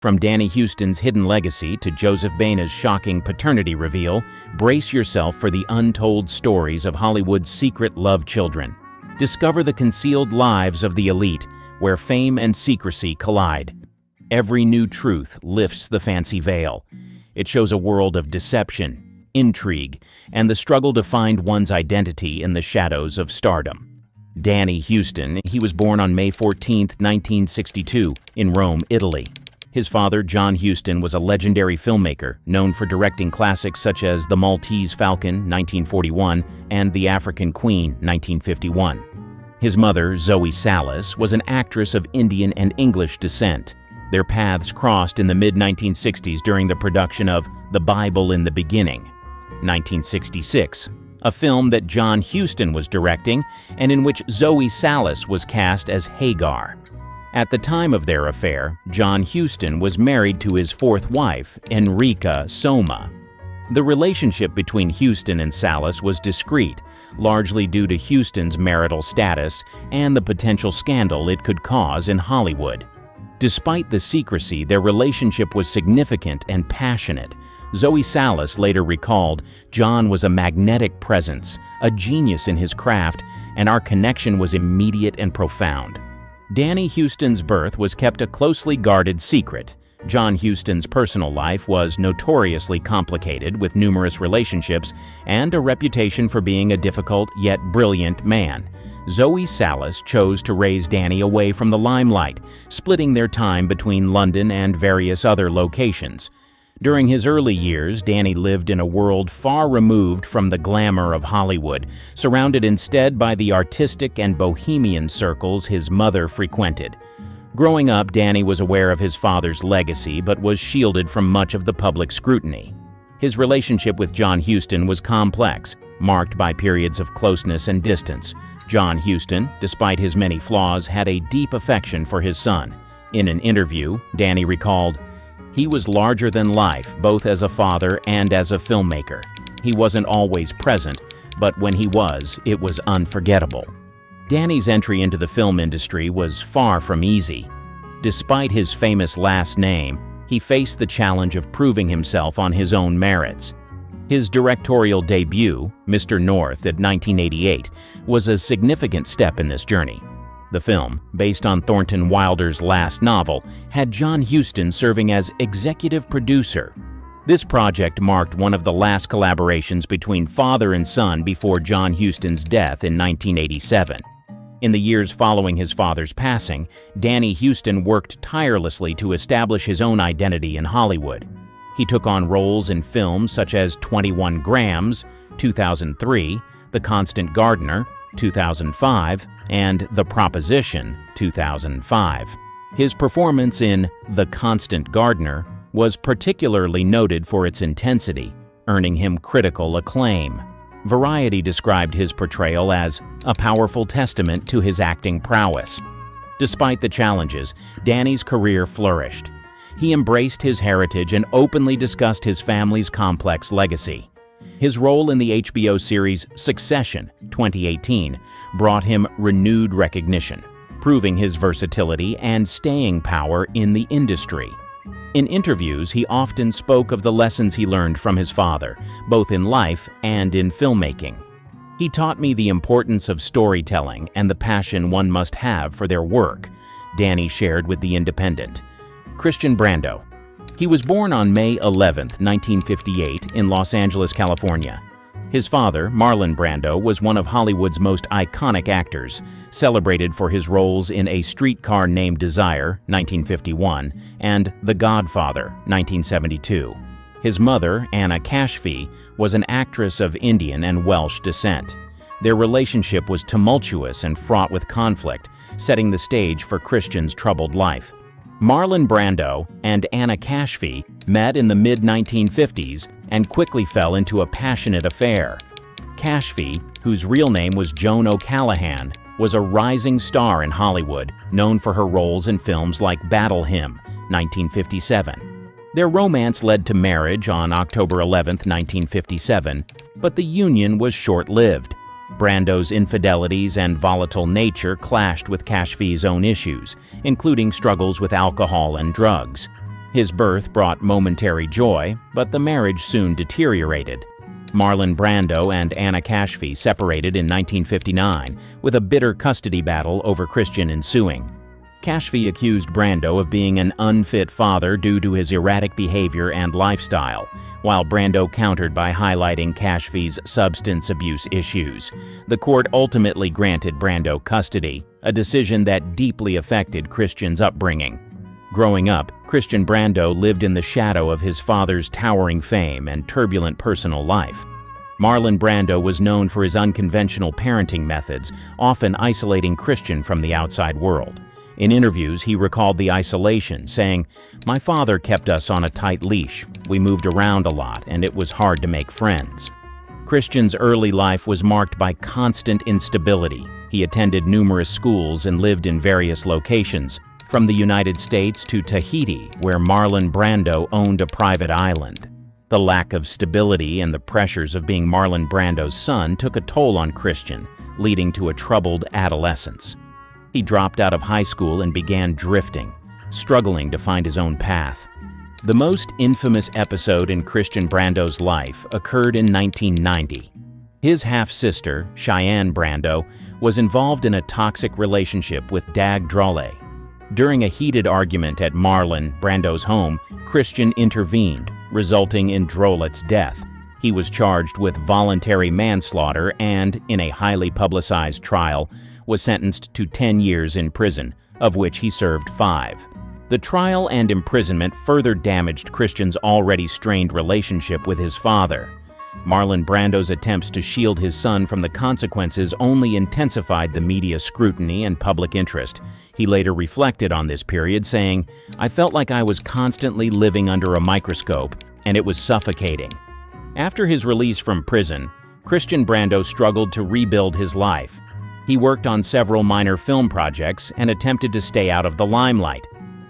From Danny Houston's hidden legacy to Joseph Baina's shocking paternity reveal, brace yourself for the untold stories of Hollywood's secret love children. Discover the concealed lives of the elite, where fame and secrecy collide. Every new truth lifts the fancy veil. It shows a world of deception, intrigue, and the struggle to find one's identity in the shadows of stardom. Danny Houston, he was born on May 14, 1962, in Rome, Italy. His father, John Huston, was a legendary filmmaker known for directing classics such as The Maltese Falcon, 1941, and The African Queen, 1951. His mother, Zoe Salas, was an actress of Indian and English descent. Their paths crossed in the mid-1960s during the production of The Bible in the Beginning, 1966, a film that John Huston was directing and in which Zoe Salas was cast as Hagar. At the time of their affair, John Huston was married to his fourth wife, Enrica Soma. The relationship between Huston and Salas was discreet, largely due to Huston's marital status and the potential scandal it could cause in Hollywood. Despite the secrecy, their relationship was significant and passionate. Zoe Salas later recalled, "John was a magnetic presence, a genius in his craft, and our connection was immediate and profound." Danny Houston's birth was kept a closely guarded secret. John Huston's personal life was notoriously complicated with numerous relationships and a reputation for being a difficult yet brilliant man. Zoe Salas chose to raise Danny away from the limelight, splitting their time between London and various other locations. During his early years, Danny lived in a world far removed from the glamour of Hollywood, surrounded instead by the artistic and bohemian circles his mother frequented. Growing up, Danny was aware of his father's legacy but was shielded from much of the public scrutiny. His relationship with John Huston was complex, marked by periods of closeness and distance. John Huston, despite his many flaws, had a deep affection for his son. In an interview, Danny recalled, "He was larger than life, both as a father and as a filmmaker. He wasn't always present, but when he was, it was unforgettable." Danny's entry into the film industry was far from easy. Despite his famous last name, he faced the challenge of proving himself on his own merits. His directorial debut, Mr. North, at 1988, was a significant step in this journey. The film, based on Thornton Wilder's last novel, had John Huston serving as executive producer. This project marked one of the last collaborations between father and son before John Huston's death in 1987. In the years following his father's passing, Danny Houston worked tirelessly to establish his own identity in Hollywood. He took on roles in films such as 21 Grams, 2003, The Constant Gardener, 2005, and The Proposition, 2005. His performance in The Constant Gardener was particularly noted for its intensity, earning him critical acclaim. Variety described his portrayal as a powerful testament to his acting prowess. Despite the challenges, Danny's career flourished. He embraced his heritage and openly discussed his family's complex legacy. His role in the HBO series Succession, 2018, brought him renewed recognition, proving his versatility and staying power in the industry. In interviews, he often spoke of the lessons he learned from his father, both in life and in filmmaking. "He taught me the importance of storytelling and the passion one must have for their work," Danny shared with The Independent. Christian Brando. He was born on May 11, 1958, in Los Angeles, California. His father, Marlon Brando, was one of Hollywood's most iconic actors, celebrated for his roles in A Streetcar Named Desire, 1951, and The Godfather, 1972. His mother, Anna Kashfi, was an actress of Indian and Welsh descent. Their relationship was tumultuous and fraught with conflict, setting the stage for Christian's troubled life. Marlon Brando and Anna Kashfi met in the mid-1950s and quickly fell into a passionate affair. Kashfi, whose real name was Joan O'Callahan, was a rising star in Hollywood, known for her roles in films like Battle Hymn, 1957. Their romance led to marriage on October 11, 1957, but the union was short-lived. Brando's infidelities and volatile nature clashed with Kashfi's own issues, including struggles with alcohol and drugs. His birth brought momentary joy, but the marriage soon deteriorated. Marlon Brando and Anna Kashfi separated in 1959, with a bitter custody battle over Christian ensuing. Kashfi accused Brando of being an unfit father due to his erratic behavior and lifestyle, while Brando countered by highlighting Kashfi's substance abuse issues. The court ultimately granted Brando custody, a decision that deeply affected Christian's upbringing. Growing up, Christian Brando lived in the shadow of his father's towering fame and turbulent personal life. Marlon Brando was known for his unconventional parenting methods, often isolating Christian from the outside world. In interviews, he recalled the isolation, saying, "My father kept us on a tight leash. We moved around a lot, and it was hard to make friends." Christian's early life was marked by constant instability. He attended numerous schools and lived in various locations, from the United States to Tahiti, where Marlon Brando owned a private island. The lack of stability and the pressures of being Marlon Brando's son took a toll on Christian, leading to a troubled adolescence. He dropped out of high school and began drifting, struggling to find his own path. The most infamous episode in Christian Brando's life occurred in 1990. His half-sister, Cheyenne Brando, was involved in a toxic relationship with Dag Drolle. During a heated argument at Marlon Brando's home, Christian intervened, resulting in Drolle's death. He was charged with voluntary manslaughter and, in a highly publicized trial, was sentenced to 10 years in prison, of which he served 5. The trial and imprisonment further damaged Christian's already strained relationship with his father. Marlon Brando's attempts to shield his son from the consequences only intensified the media scrutiny and public interest. He later reflected on this period, saying, "I felt like I was constantly living under a microscope, and it was suffocating." After his release from prison, Christian Brando struggled to rebuild his life. He worked on several minor film projects and attempted to stay out of the limelight.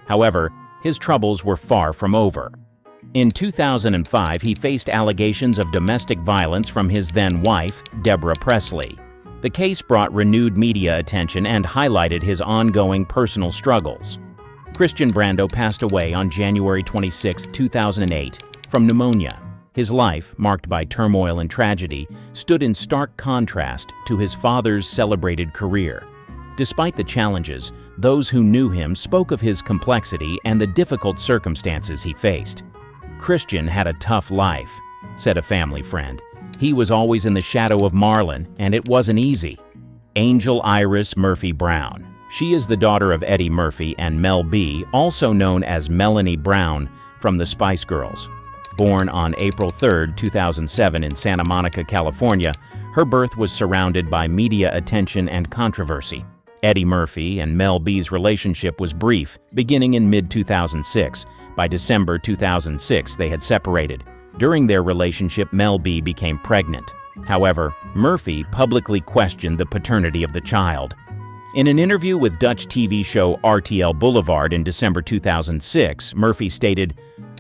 However, his troubles were far from over. In 2005, he faced allegations of domestic violence from his then-wife, Deborah Presley. The case brought renewed media attention and highlighted his ongoing personal struggles. Christian Brando passed away on January 26, 2008, from pneumonia. His life, marked by turmoil and tragedy, stood in stark contrast to his father's celebrated career. Despite the challenges, those who knew him spoke of his complexity and the difficult circumstances he faced. "Christian had a tough life," said a family friend. "He was always in the shadow of Marlon, and it wasn't easy." Angel Iris Murphy Brown. She is the daughter of Eddie Murphy and Mel B, also known as Melanie Brown, from the Spice Girls. Born on April 3, 2007 in Santa Monica, California, her birth was surrounded by media attention and controversy. Eddie Murphy and Mel B's relationship was brief, beginning in mid-2006. By December 2006, they had separated. During their relationship, Mel B became pregnant. However, Murphy publicly questioned the paternity of the child. In an interview with Dutch TV show RTL Boulevard in December 2006, Murphy stated,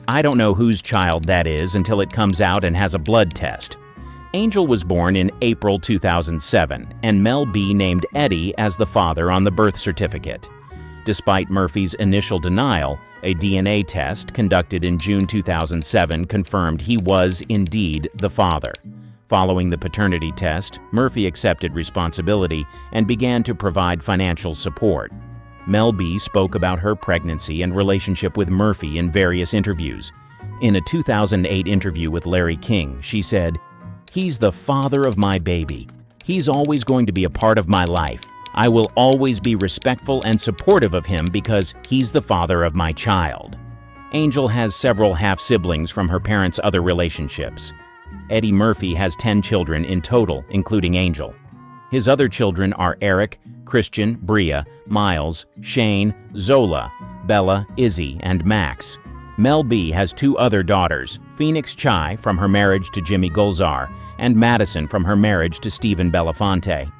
"I don't know whose child that is until it comes out and has a blood test." Angel was born in April 2007, and Mel B named Eddie as the father on the birth certificate. Despite Murphy's initial denial, a DNA test conducted in June 2007 confirmed he was indeed the father. Following the paternity test, Murphy accepted responsibility and began to provide financial support. Mel B spoke about her pregnancy and relationship with Murphy in various interviews. In a 2008 interview with Larry King, she said, "He's the father of my baby. He's always going to be a part of my life. I will always be respectful and supportive of him because he's the father of my child." Angel has several half-siblings from her parents' other relationships. Eddie Murphy has 10 children in total, including Angel. His other children are Eric, Christian, Bria, Miles, Shane, Zola, Bella, Izzy, and Max. Mel B has 2 other daughters, Phoenix Chai from her marriage to Jimmy Gulzar, and Madison from her marriage to Stephen Belafonte.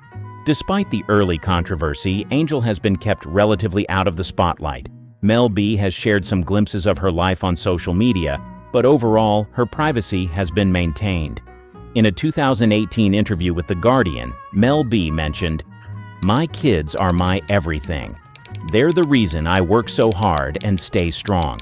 Despite the early controversy, Angel has been kept relatively out of the spotlight. Mel B has shared some glimpses of her life on social media, but overall, her privacy has been maintained. In a 2018 interview with The Guardian, Mel B mentioned, "My kids are my everything. They're the reason I work so hard and stay strong."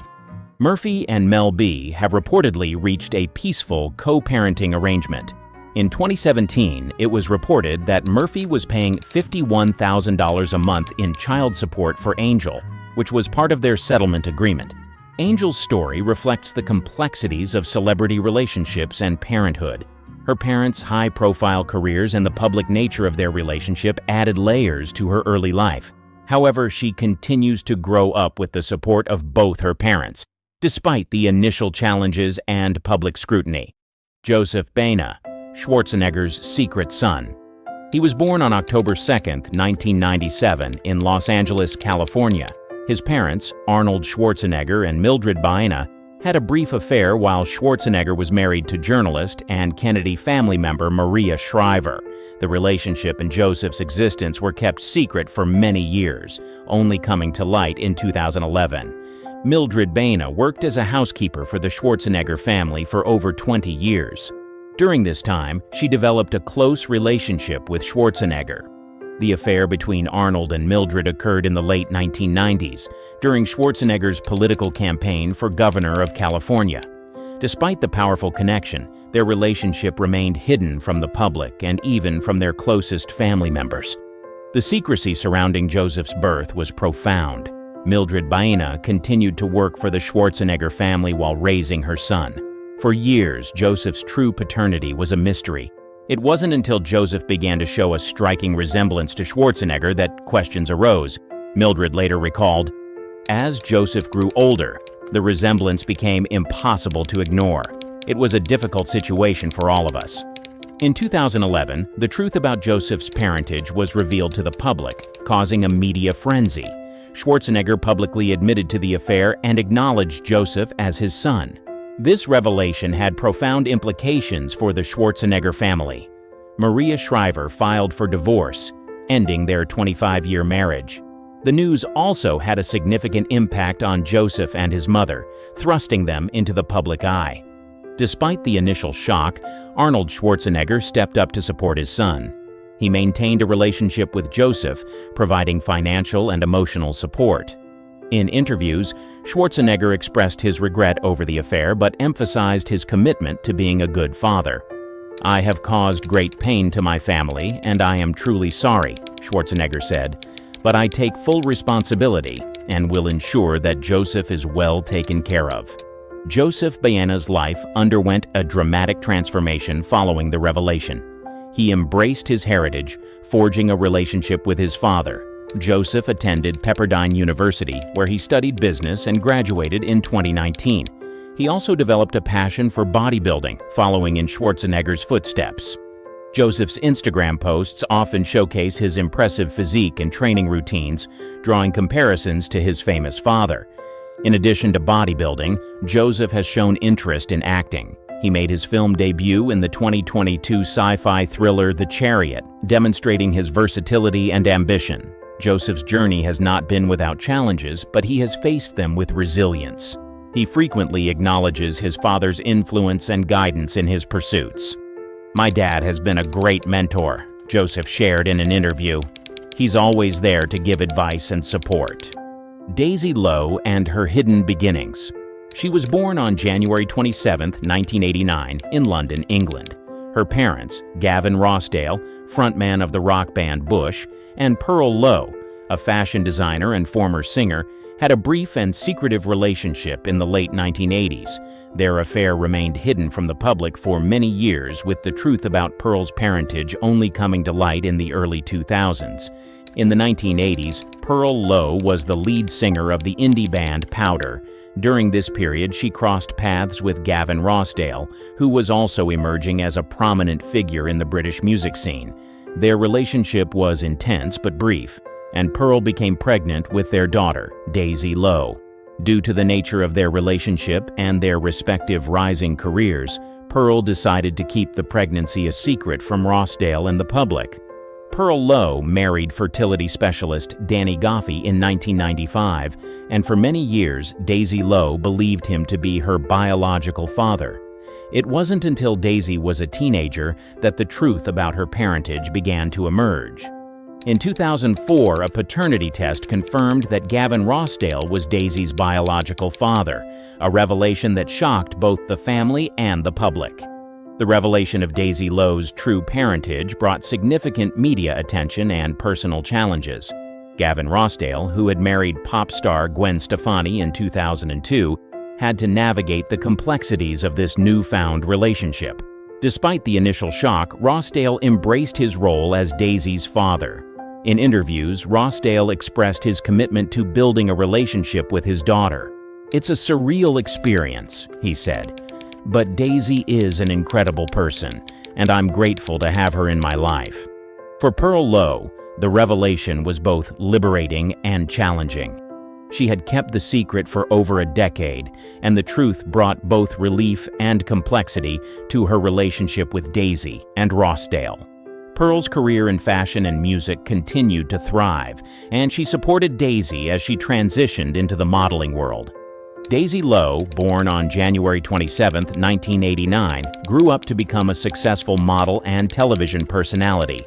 Murphy and Mel B have reportedly reached a peaceful co-parenting arrangement. In 2017, it was reported that Murphy was paying $51,000 a month in child support for Angel, which was part of their settlement agreement. Angel's story reflects the complexities of celebrity relationships and parenthood. Her parents' high-profile careers and the public nature of their relationship added layers to her early life. However, she continues to grow up with the support of both her parents, despite the initial challenges and public scrutiny. Joseph Baena, Schwarzenegger's secret son. He was born on October 2, 1997, in Los Angeles, California. His parents, Arnold Schwarzenegger and Mildred Baena, had a brief affair while Schwarzenegger was married to journalist and Kennedy family member Maria Shriver. The relationship and Joseph's existence were kept secret for many years, only coming to light in 2011. Mildred Baena worked as a housekeeper for the Schwarzenegger family for over 20 years. During this time, she developed a close relationship with Schwarzenegger. The affair between Arnold and Mildred occurred in the late 1990s, during Schwarzenegger's political campaign for governor of California. Despite the powerful connection, their relationship remained hidden from the public and even from their closest family members. The secrecy surrounding Joseph's birth was profound. Mildred Baena continued to work for the Schwarzenegger family while raising her son. For years, Joseph's true paternity was a mystery. It wasn't until Joseph began to show a striking resemblance to Schwarzenegger that questions arose. Mildred later recalled, "As Joseph grew older, the resemblance became impossible to ignore. It was a difficult situation for all of us." In 2011, the truth about Joseph's parentage was revealed to the public, causing a media frenzy. Schwarzenegger publicly admitted to the affair and acknowledged Joseph as his son. This revelation had profound implications for the Schwarzenegger family. Maria Shriver filed for divorce, ending their 25-year marriage. The news also had a significant impact on Joseph and his mother, thrusting them into the public eye. Despite the initial shock, Arnold Schwarzenegger stepped up to support his son. He maintained a relationship with Joseph, providing financial and emotional support. In interviews, Schwarzenegger expressed his regret over the affair but emphasized his commitment to being a good father. "I have caused great pain to my family, and I am truly sorry," Schwarzenegger said, "but I take full responsibility and will ensure that Joseph is well taken care of." Joseph Baena's life underwent a dramatic transformation following the revelation. He embraced his heritage, forging a relationship with his father. Joseph attended Pepperdine University, where he studied business and graduated in 2019. He also developed a passion for bodybuilding, following in Schwarzenegger's footsteps. Joseph's Instagram posts often showcase his impressive physique and training routines, drawing comparisons to his famous father. In addition to bodybuilding, Joseph has shown interest in acting. He made his film debut in the 2022 sci-fi thriller The Chariot, demonstrating his versatility and ambition. Joseph's journey has not been without challenges, but he has faced them with resilience. He frequently acknowledges his father's influence and guidance in his pursuits. "My dad has been a great mentor," Joseph shared in an interview. "He's always there to give advice and support." Daisy Lowe and her hidden beginnings. She was born on January 27, 1989, in London, England. Her parents, Gavin Rossdale, frontman of the rock band Bush, and Pearl Lowe, a fashion designer and former singer, had a brief and secretive relationship in the late 1980s. Their affair remained hidden from the public for many years, with the truth about Pearl's parentage only coming to light in the early 2000s. In the 1980s, Pearl Lowe was the lead singer of the indie band Powder. During this period, she crossed paths with Gavin Rossdale, who was also emerging as a prominent figure in the British music scene. Their relationship was intense but brief, and Pearl became pregnant with their daughter, Daisy Lowe. Due to the nature of their relationship and their respective rising careers, Pearl decided to keep the pregnancy a secret from Rossdale and the public. Pearl Lowe married fertility specialist Danny Goffey in 1995, and for many years, Daisy Lowe believed him to be her biological father. It wasn't until Daisy was a teenager that the truth about her parentage began to emerge. In 2004, a paternity test confirmed that Gavin Rossdale was Daisy's biological father, a revelation that shocked both the family and the public. The revelation of Daisy Lowe's true parentage brought significant media attention and personal challenges. Gavin Rossdale, who had married pop star Gwen Stefani in 2002, had to navigate the complexities of this newfound relationship. Despite the initial shock, Rossdale embraced his role as Daisy's father. In interviews, Rossdale expressed his commitment to building a relationship with his daughter. "It's a surreal experience," he said, "but Daisy is an incredible person, and I'm grateful to have her in my life." For Pearl Lowe, the revelation was both liberating and challenging. She had kept the secret for over a decade, and the truth brought both relief and complexity to her relationship with Daisy and Rossdale. Pearl's career in fashion and music continued to thrive, and she supported Daisy as she transitioned into the modeling world. Daisy Lowe, born on January 27, 1989, grew up to become a successful model and television personality.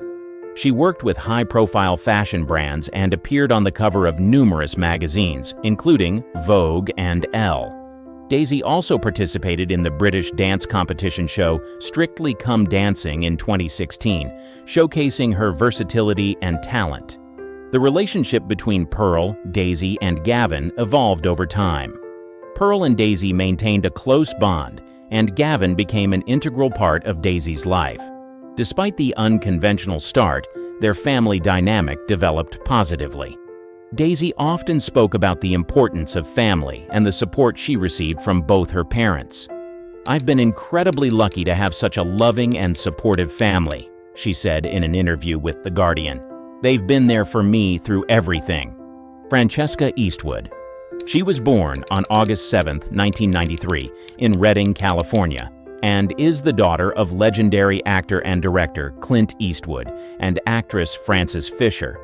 She worked with high-profile fashion brands and appeared on the cover of numerous magazines, including Vogue and Elle. Daisy also participated in the British dance competition show Strictly Come Dancing in 2016, showcasing her versatility and talent. The relationship between Pearl, Daisy, and Gavin evolved over time. Pearl and Daisy maintained a close bond, and Gavin became an integral part of Daisy's life. Despite the unconventional start, their family dynamic developed positively. Daisy often spoke about the importance of family and the support she received from both her parents. "I've been incredibly lucky to have such a loving and supportive family," she said in an interview with The Guardian. "They've been there for me through everything." Francesca Eastwood. She was born on August 7, 1993, in Redding, California, and is the daughter of legendary actor and director Clint Eastwood and actress Frances Fisher.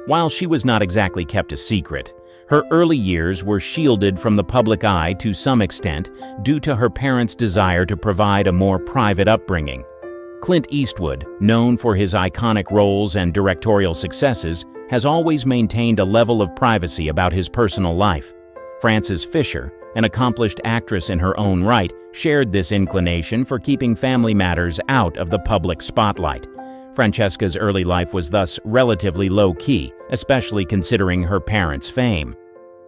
While she was not exactly kept a secret, her early years were shielded from the public eye to some extent due to her parents' desire to provide a more private upbringing. Clint Eastwood, known for his iconic roles and directorial successes, has always maintained a level of privacy about his personal life. Frances Fisher, an accomplished actress in her own right, shared this inclination for keeping family matters out of the public spotlight. Francesca's early life was thus relatively low-key, especially considering her parents' fame.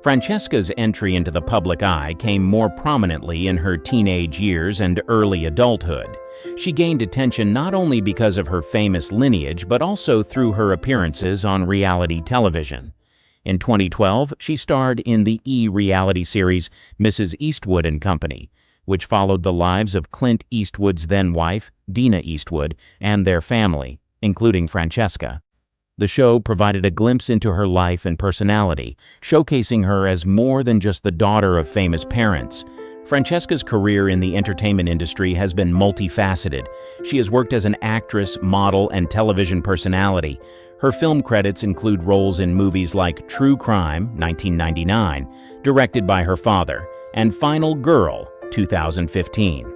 Francesca's entry into the public eye came more prominently in her teenage years and early adulthood. She gained attention not only because of her famous lineage, but also through her appearances on reality television. In 2012, she starred in the reality series Mrs. Eastwood and Company, which followed the lives of Clint Eastwood's then-wife, Dina Eastwood, and their family, including Francesca. The show provided a glimpse into her life and personality, showcasing her as more than just the daughter of famous parents. Francesca's career in the entertainment industry has been multifaceted. She has worked as an actress, model, and television personality. Her film credits include roles in movies like True Crime, 1999, directed by her father, and Final Girl, 2015.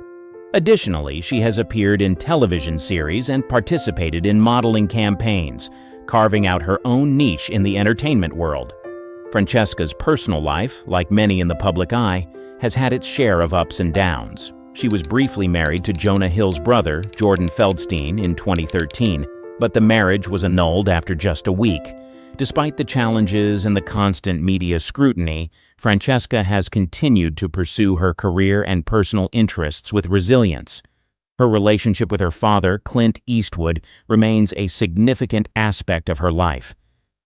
Additionally, she has appeared in television series and participated in modeling campaigns, carving out her own niche in the entertainment world. Francesca's personal life, like many in the public eye, has had its share of ups and downs. She was briefly married to Jonah Hill's brother, Jordan Feldstein, in 2013, but the marriage was annulled after just a week. Despite the challenges and the constant media scrutiny, Francesca has continued to pursue her career and personal interests with resilience. Her relationship with her father, Clint Eastwood, remains a significant aspect of her life.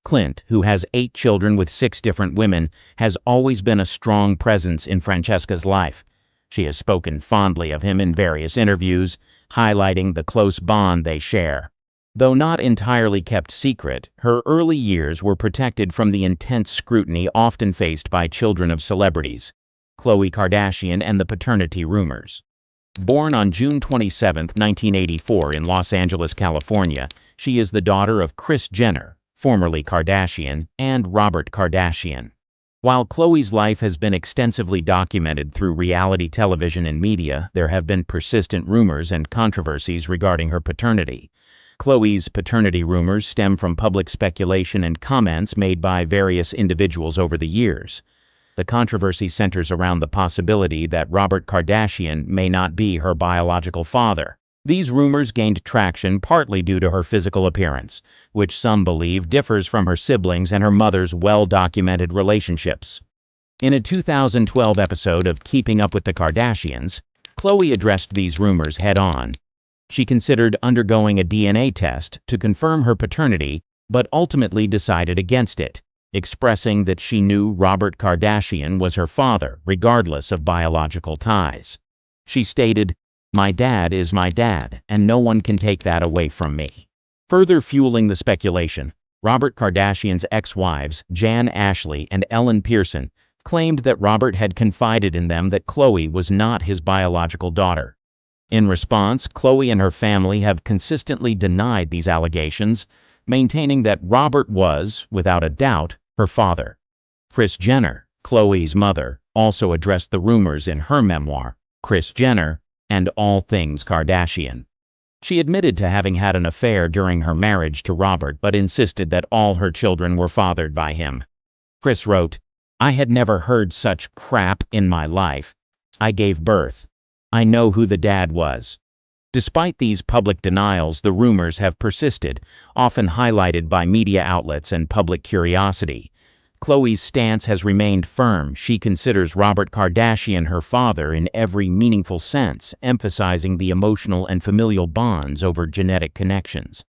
Clint, who has 8 children with 6 different women, has always been a strong presence in Francesca's life. She has spoken fondly of him in various interviews, highlighting the close bond they share. Though not entirely kept secret, her early years were protected from the intense scrutiny often faced by children of celebrities, Khloe Kardashian and the paternity rumors. Born on June 27, 1984 in Los Angeles, California, she is the daughter of Kris Jenner, formerly Kardashian, and Robert Kardashian. While Khloe's life has been extensively documented through reality television and media, there have been persistent rumors and controversies regarding her paternity. Khloe's paternity rumors stem from public speculation and comments made by various individuals over the years. The controversy centers around the possibility that Robert Kardashian may not be her biological father. These rumors gained traction partly due to her physical appearance, which some believe differs from her siblings and her mother's well-documented relationships. In a 2012 episode of Keeping Up with the Kardashians, Khloe addressed these rumors head-on. She considered undergoing a DNA test to confirm her paternity, but ultimately decided against it, expressing that she knew Robert Kardashian was her father, regardless of biological ties. She stated, "My dad is my dad, and no one can take that away from me." Further fueling the speculation, Robert Kardashian's ex-wives, Jan Ashley and Ellen Pearson, claimed that Robert had confided in them that Khloe was not his biological daughter. In response, Khloe and her family have consistently denied these allegations, maintaining that Robert was, without a doubt, her father. Kris Jenner, Khloe's mother, also addressed the rumors in her memoir, Kris Jenner and All Things Kardashian. She admitted to having had an affair during her marriage to Robert but insisted that all her children were fathered by him. Kris wrote, "I had never heard such crap in my life. I gave birth. I know who the dad was." Despite these public denials, the rumors have persisted, often highlighted by media outlets and public curiosity. Khloe's stance has remained firm. She considers Robert Kardashian her father in every meaningful sense, emphasizing the emotional and familial bonds over genetic connections.